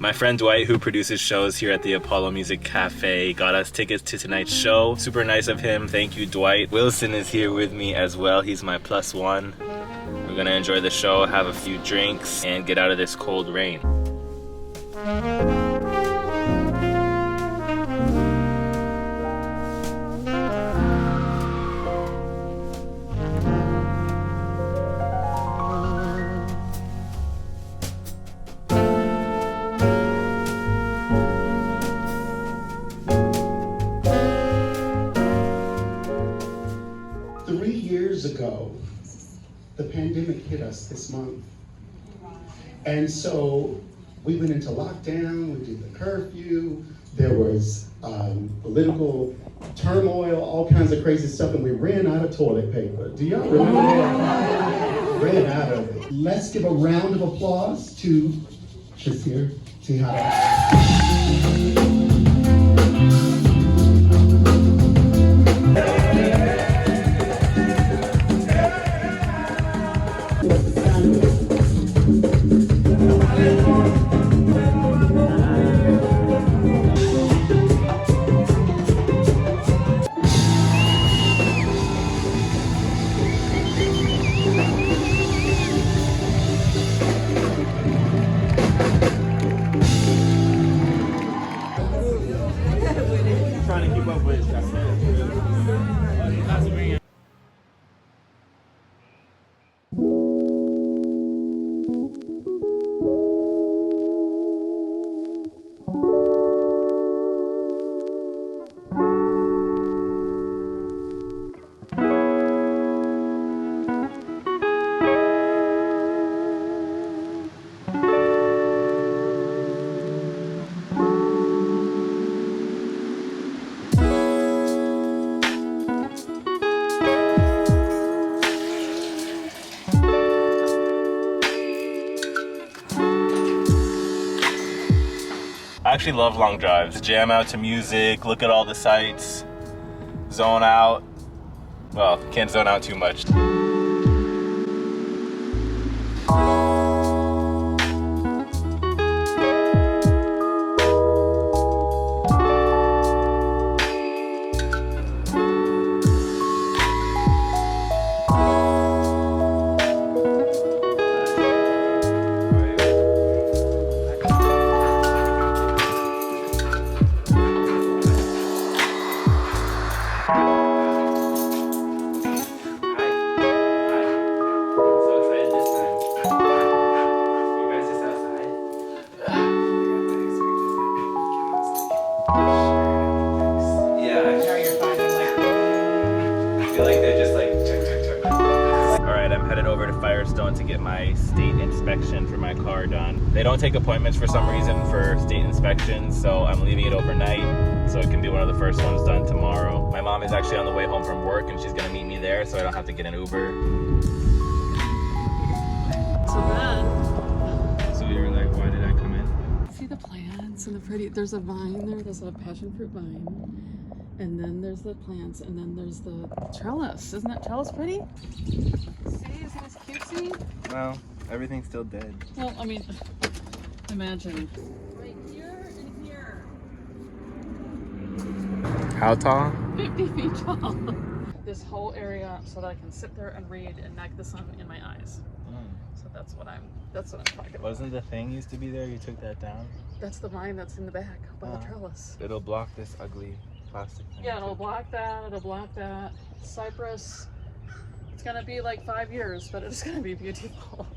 My friend Dwight, who produces shows here at the Apollo Music Cafe, got us tickets to tonight's show. Super nice of him. Thank you, Dwight. Wilson is here with me as well. He's my +1. We're gonna enjoy the show, have a few drinks, and get out of this cold rain. 3 years ago, the pandemic hit us this month. And so we went into lockdown, we did the curfew, there was political turmoil, all kinds of crazy stuff, and we ran out of toilet paper. Do y'all remember that? Ran out of it. Let's give a round of applause to Tris here. See how trying to keep up with I actually love long drives. Jam out to music, look at all the sights, zone out. Well, can't zone out too much. To get my state inspection for my car done. They don't take appointments for some reason for state inspections, so I'm leaving it overnight so it can be one of the first ones done tomorrow. My mom is actually on the way home from work and she's gonna meet me there so I don't have to get an Uber. So you're like, why did I come in? See the plants and the pretty, there's a vine there, there's a passion fruit vine. And then there's the plants, and then there's the trellis. Isn't that trellis pretty? See, isn't this cutesy? Well, everything's still dead. Well, I mean, imagine. Right here and here. How tall? 50 feet tall. This whole area so that I can sit there and read and knock the sun in my eyes. So that's what I'm talking about. Wasn't the thing used to be there? You took that down? That's the vine that's in the back by the trellis. It'll block this ugly plastic thing. Yeah, it'll block that. Cypress. It's gonna be like 5 years, but it's gonna be beautiful.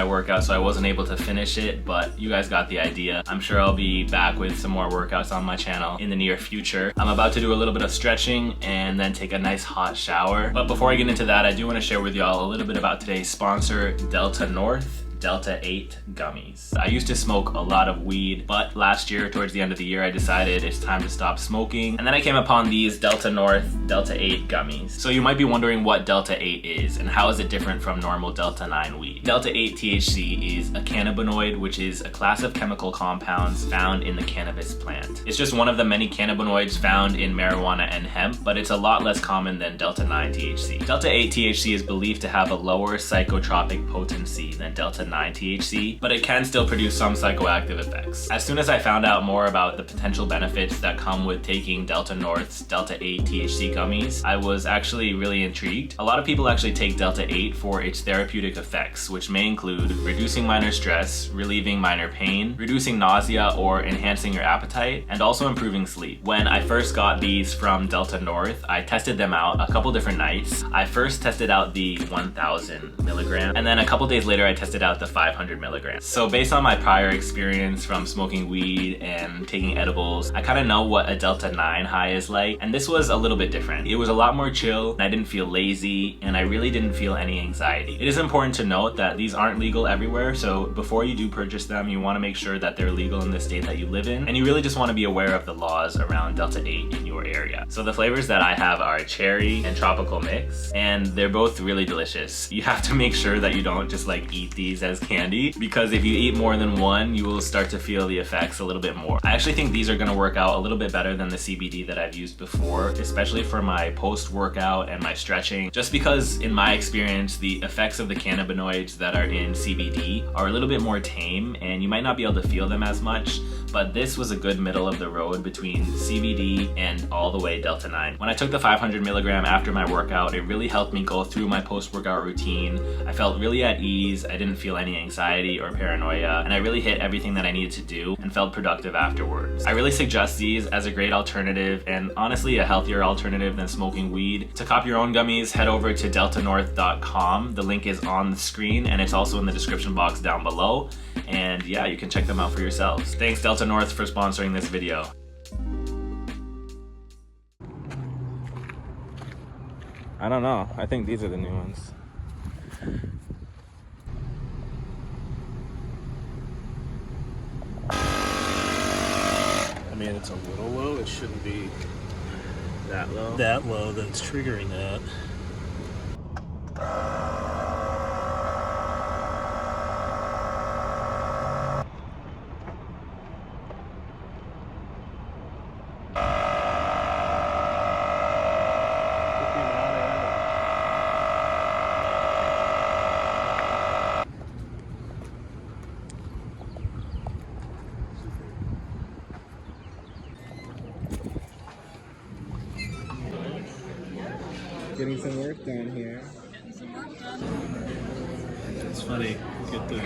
my workout, so I wasn't able to finish it, but you guys got the idea. I'm sure I'll be back with some more workouts on my channel in the near future. I'm about to do a little bit of stretching and then take a nice hot shower. But before I get into that, I do want to share with y'all a little bit about today's sponsor, Delta North. Delta 8 gummies. I used to smoke a lot of weed, but last year, towards the end of the year, I decided it's time to stop smoking. And then I came upon these Delta North Delta 8 gummies. So you might be wondering what Delta 8 is and how is it different from normal Delta 9 weed. Delta 8 THC is a cannabinoid, which is a class of chemical compounds found in the cannabis plant. It's just one of the many cannabinoids found in marijuana and hemp, but it's a lot less common than Delta 9 THC. Delta 8 THC is believed to have a lower psychotropic potency than Delta 9 THC, but it can still produce some psychoactive effects. As soon as I found out more about the potential benefits that come with taking Delta North's Delta 8 THC gummies, I was actually really intrigued. A lot of people actually take Delta 8 for its therapeutic effects, which may include reducing minor stress, relieving minor pain, reducing nausea or enhancing your appetite, and also improving sleep. When I first got these from Delta North, I tested them out a couple different nights. I first tested out the 1000 milligram, and then a couple days later I tested out the 500 milligrams. So based on my prior experience from smoking weed and taking edibles, I kind of know what a Delta 9 high is like, and this was a little bit different. It was a lot more chill, and I didn't feel lazy, and I really didn't feel any anxiety. It is important to note that these aren't legal everywhere, so before you do purchase them, you want to make sure that they're legal in the state that you live in, and you really just want to be aware of the laws around Delta 8 in your area. So the flavors that I have are cherry and tropical mix, and they're both really delicious. You have to make sure that you don't just like eat these as candy, because if you eat more than one, you will start to feel the effects a little bit more. I actually think these are going to work out a little bit better than the CBD that I've used before, especially for my post-workout and my stretching, just because in my experience, the effects of the cannabinoids that are in CBD are a little bit more tame and you might not be able to feel them as much, but this was a good middle of the road between CBD and all the way Delta 9. When I took the 500 milligram after my workout, it really helped me go through my post-workout routine. I felt really at ease, I didn't feel any anxiety or paranoia, and I really hit everything that I needed to do and felt productive afterwards. I really suggest these as a great alternative, and honestly a healthier alternative than smoking weed. To copy your own gummies, head over to deltanorth.com. The link is on the screen and it's also in the description box down below. And yeah, you can check them out for yourselves. Thanks Delta North for sponsoring this video. I don't know, I think these are the new ones. I mean, it's a little low. It shouldn't be That low? that low that's triggering that. Getting some work done here. It's funny. Get the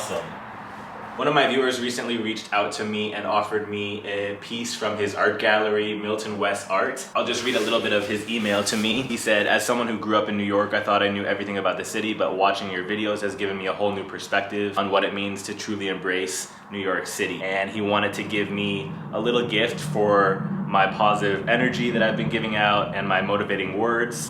Awesome. One of my viewers recently reached out to me and offered me a piece from his art gallery, Milton West Art. I'll just read a little bit of his email to me. He said, as someone who grew up in New York, I thought I knew everything about the city, but watching your videos has given me a whole new perspective on what it means to truly embrace New York City. And he wanted to give me a little gift for my positive energy that I've been giving out and my motivating words.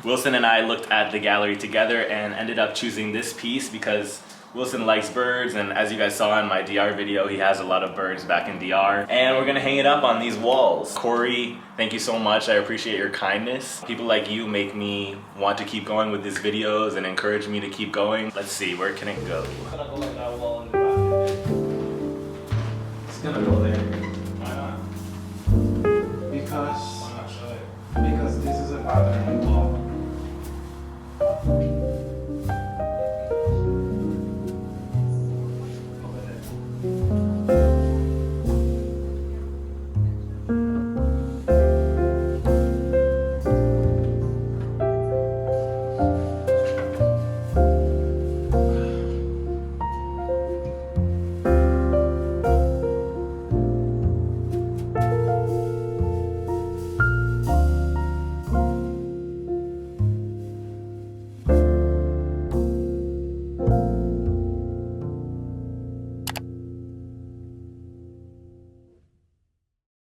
Wilson and I looked at the gallery together and ended up choosing this piece because Wilson likes birds, and as you guys saw in my DR video, he has a lot of birds back in DR. And we're gonna hang it up on these walls. Corey, thank you so much. I appreciate your kindness. People like you make me want to keep going with these videos and encourage me to keep going. Let's see, where can it go?